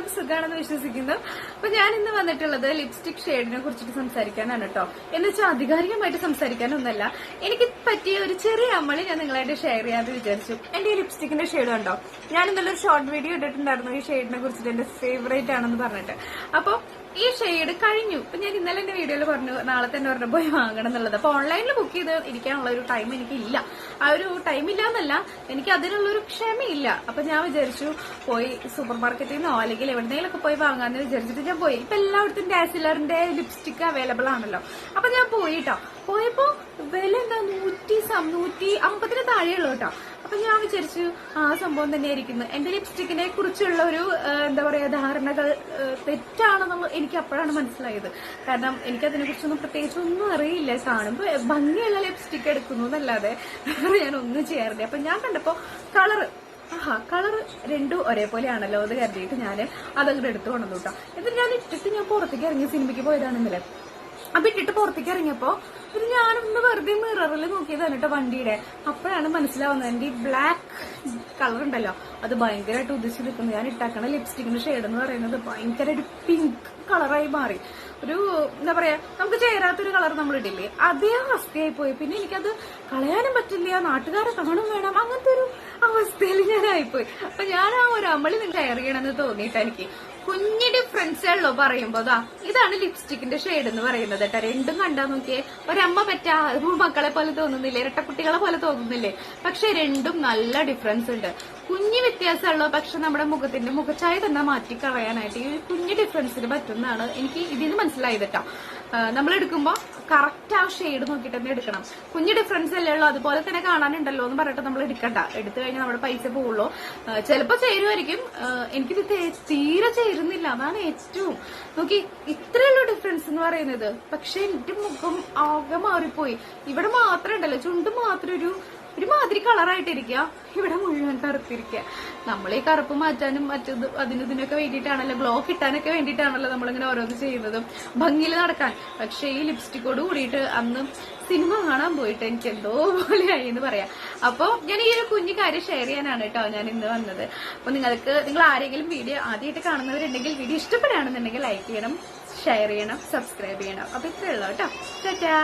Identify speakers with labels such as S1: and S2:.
S1: എല്ലാവർക്കും സുഖമാണെന്ന് വിശ്വസിക്കുന്നു. അപ്പൊ ഞാൻ ഇന്ന് വന്നിട്ടുള്ളത് ലിപ്സ്റ്റിക് ഷെയ്ഡിനെ കുറിച്ചിട്ട് സംസാരിക്കാനാണ് കേട്ടോ. എന്ന് വെച്ചാൽ ആധികാരികമായിട്ട് സംസാരിക്കാനൊന്നല്ല, എനിക്ക് പറ്റിയ ഒരു ചെറിയ അമ്മളി ഞാൻ നിങ്ങളായിട്ട് ഷെയർ ചെയ്യാമെന്ന് വിചാരിച്ചു. എന്റെ ഈ ലിപ്സ്റ്റിക്കിന്റെ ഷെയ്ഡ് കണ്ടോ, ഞാൻ ഇന്നലെ ഒരു ഷോർട്ട് വീഡിയോ ഇട്ടിട്ടുണ്ടായിരുന്നു ഈ ഷെയ്ഡിനെ കുറിച്ചിട്ട്, എന്റെ ഫേവറേറ്റ് ആണെന്ന് പറഞ്ഞിട്ട്. അപ്പൊ ഈ ഷെയ്ഡ് കഴിഞ്ഞു. ഇപ്പൊ ഞാൻ ഇന്നലെ എന്റെ വീഡിയോയിൽ പറഞ്ഞു നാളെ തന്നെ പറഞ്ഞ പോയി വാങ്ങണം എന്നുള്ളത്. അപ്പൊ ഓൺലൈനിൽ ബുക്ക് ചെയ്ത് ഇരിക്കാനുള്ള ഒരു ടൈം എനിക്കില്ല. ആ ഒരു ടൈം ഇല്ല എന്നല്ല, എനിക്ക് അതിനുള്ളൊരു ക്ഷമയില്ല. അപ്പൊ ഞാൻ വിചാരിച്ചു പോയി സൂപ്പർ മാർക്കറ്റിൽ നിന്നോ അല്ലെങ്കിൽ എവിടെയെങ്കിലൊക്കെ പോയി വാങ്ങാന്ന് വിചാരിച്ചിട്ട് ഞാൻ പോയി. ഇപ്പൊ എല്ലായിടത്തും ഡാസിലറിന്റെ ലിപ്സ്റ്റിക് അവൈലബിൾ ആണല്ലോ. അപ്പൊ ഞാൻ പോയിട്ടോ. പോയപ്പോ വില എന്താ 150 താഴെയുള്ളൂ കേട്ടോ. അപ്പൊ ഞാൻ വിചാരിച്ചു ആ സംഭവം തന്നെയായിരിക്കുന്നു. എന്റെ ലിപ്സ്റ്റിക്കിനെ കുറിച്ചുള്ള ഒരു എന്താ പറയാ ധാരണകൾ തെറ്റാണെന്നുള്ള എനിക്ക് അപ്പോഴാണ് മനസ്സിലായത്. കാരണം എനിക്കതിനെ കുറിച്ചൊന്നും പ്രത്യേകിച്ച് ഒന്നും അറിയില്ല. കാണുമ്പോ ഭംഗിയുള്ള ലിപ്സ്റ്റിക് എടുക്കുന്നു എന്നല്ലാതെ ഞാൻ ഒന്നും ചെയ്യാറില്ല. അപ്പൊ ഞാൻ കണ്ടപ്പോ കളർ രണ്ടും ഒരേപോലെയാണല്ലോ എന്ന് കരുതിയിട്ട് ഞാൻ അതങ്ങോട്ട് എടുത്തു കൊണ്ടു കേട്ടോ. എന്നിട്ട് ഞാൻ ഇട്ടിട്ട് ഞാൻ പുറത്തേക്ക് ഇറങ്ങി സിനിമയ്ക്ക് പോയതാണെന്നില്ല. അപ്പൊ ഇട്ടിട്ട് പുറത്തേക്ക് ഇറങ്ങിയപ്പോ ഇത് ഞാനൊന്ന് വെറുതെ മിററിൽ നോക്കിയതാണ് കേട്ടോ വണ്ടിയുടെ. അപ്പോഴാണ് മനസ്സിലാവുന്നത് എന്റെ ഈ ബ്ലാക്ക് കളർ ഉണ്ടല്ലോ അത് ഭയങ്കരമായിട്ട് ഉദിച്ചു നിൽക്കുന്നു. ഞാൻ ഇട്ടാക്കണ ലിപ്സ്റ്റിക്കിന്റെ ഷെയ്ഡ് എന്ന് പറയുന്നത് ഭയങ്കര ഒരു പിങ്ക് കളറായി മാറി. ഒരു എന്താ പറയാ നമുക്ക് ചേരാത്തൊരു കളർ നമ്മൾ ഇടില്ലേ, അതേ അവസ്ഥയായി പോയി. പിന്നെ എനിക്കത് കളയാനും പറ്റില്ല, നാട്ടുകാരെ കാണും വേണം, അങ്ങനത്തെ ഒരു അവസ്ഥയിൽ ഞാനായിപ്പോയി. അപ്പൊ ഞാൻ ആ ഒരു അമളി നിങ്ങൾ ഷെയർ ചെയ്യണമെന്ന് തോന്നിയിട്ട് എനിക്ക് കുഞ്ഞു ഡിഫറൻസേ ഉള്ളൂ പറയുമ്പോ. ഇതാണ് ലിപ്സ്റ്റിക്കിന്റെ ഷെയ്ഡ് എന്ന് പറയുന്നത് കേട്ടോ. രണ്ടും കണ്ടാ നോക്കിയേ, ഒരമ്മ പറ്റ മക്കളെ പോലെ തോന്നുന്നില്ലേ, ഇരട്ടക്കുട്ടികളെ പോലെ തോന്നുന്നില്ലേ? പക്ഷെ രണ്ടും നല്ല ഡിഫറൻസ് ഉണ്ട്. കുഞ്ഞു വ്യത്യാസമുള്ളൂ, പക്ഷെ നമ്മുടെ മുഖത്തിന്റെ മുഖച്ചായ തന്നെ മാറ്റി കളയാനായിട്ട് ഈ കുഞ്ഞു ഡിഫറൻസിന് പറ്റുന്നതാണ് എനിക്ക് ഇതിന് മനസ്സിലായത് കേട്ടോ. നമ്മൾ എടുക്കുമ്പോ കറക്റ്റ് ആ ഷെയ്ഡ് നോക്കിയിട്ട് തന്നെ എടുക്കണം. കുഞ്ഞു ഡിഫറൻസ് അല്ലേ ഉള്ളൂ, അതുപോലെ തന്നെ കാണാനുണ്ടല്ലോ എന്ന് പറഞ്ഞിട്ട് നമ്മൾ എടുക്കണ്ട. എടുത്തു കഴിഞ്ഞാൽ നമ്മുടെ പൈസ പോവുള്ളൂ. ചിലപ്പോ ചേരുമായിരിക്കും, എനിക്കിത് തീരെ ചേരുന്നില്ല. അതാണ് ഏറ്റവും നോക്കി ഇത്രയുള്ള ഡിഫറൻസ് എന്ന് പറയുന്നത്. പക്ഷെ എന്റെ മുഖം ആകെ മാറിപ്പോയി. ഇവിടെ മാത്രം ഉണ്ടല്ലോ, ചുണ്ട് മാത്രം ഒരു മാതിരി കളറായിട്ടിരിക്കുക, ഇവിടെ മുഴുവൻ കറുത്തിരിക്കുക. നമ്മൾ ഈ കറുപ്പ് മാറ്റാനും മറ്റത് ഇതിനൊക്കെ വേണ്ടിയിട്ടാണല്ലോ, ഗ്ലോ കിട്ടാനൊക്കെ വേണ്ടിയിട്ടാണല്ലോ നമ്മളിങ്ങനെ ഓരോന്ന് ചെയ്യുന്നതും ഭംഗിയിൽ നടക്കാൻ. പക്ഷെ ഈ ലിപ്സ്റ്റിക്കോട് കൂടിയിട്ട് അന്ന് സിനിമ കാണാൻ പോയിട്ട് എനിക്ക് എന്തോ പോലെയായി എന്ന് പറയാം. അപ്പൊ ഞാൻ ഈ ഒരു കുഞ്ഞു കാര്യം ഷെയർ ചെയ്യാനാണ് കേട്ടോ ഞാൻ ഇന്ന് വന്നത്. അപ്പൊ നിങ്ങൾ ആരെങ്കിലും വീഡിയോ ആദ്യമായിട്ട് കാണുന്നവരുണ്ടെങ്കിൽ വീഡിയോ ഇഷ്ടപ്പെടുകയാണെന്നുണ്ടെങ്കിൽ ലൈക്ക് ചെയ്യണം, ഷെയർ ചെയ്യണം, സബ്സ്ക്രൈബ് ചെയ്യണം. അപ്പൊ ഇത്രയുള്ളൂ കേട്ടോ. ടാറ്റാ.